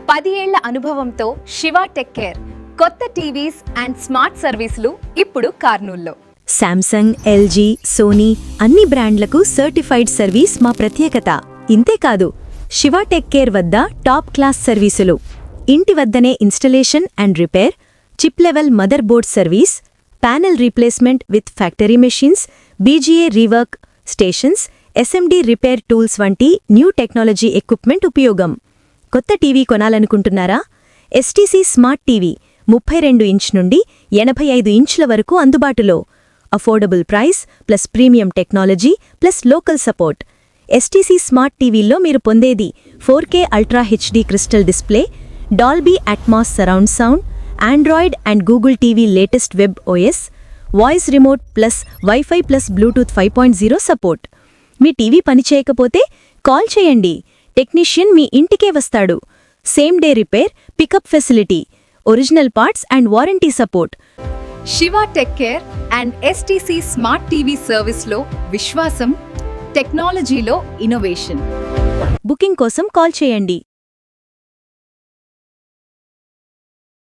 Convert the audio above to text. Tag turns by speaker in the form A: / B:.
A: 10 ఏళ్ల అనుభవంతో Shiva tech care కొత్త టీవీస్ అండ్ స్మార్ట్ సర్వీసులు ఇప్పుడు కార్నూల్లో.
B: శాంసంగ్, ఎల్జీ, సోనీ అన్ని బ్రాండ్లకు సర్టిఫైడ్ సర్వీస్ మా ప్రత్యేకత. ఇంతేకాదు, శివ టెక్ కేర్ వద్ద టాప్ క్లాస్ సర్వీసులు, ఇంటి వద్దనే installation and repair, chip level motherboard service, panel replacement with factory machines, BGA rework stations, SMD repair tools వంటి న్యూ టెక్నాలజీ ఎక్విప్మెంట్ ఉపయోగం. కొత్త టీవీ కొనాలనుకుంటున్నారా? ఎస్టీసీ స్మార్ట్ టీవీ 32 ఇంచ్ నుండి 85 ఇంచ్ల వరకు అందుబాటులో. Affordable price plus premium technology plus local support. STC smart టీవీల్లో మీరు పొందేది 4K ultra HD crystal display, Dolby Atmos surround sound, Android and Google TV latest web OS, voice remote plus wifi plus Bluetooth 5.0 support. మీ TV పనిచేయకపోతే call చేయండి, technician మీ ఇంటికే వస్తాడు. Same day repair, pickup facility, original parts and warranty support.
A: Shiva tech care and STC smart TV సర్వీస్లో విశ్వాసం, టెక్నాలజీలో innovation.
B: Booking కోసం కాల్ చేయండి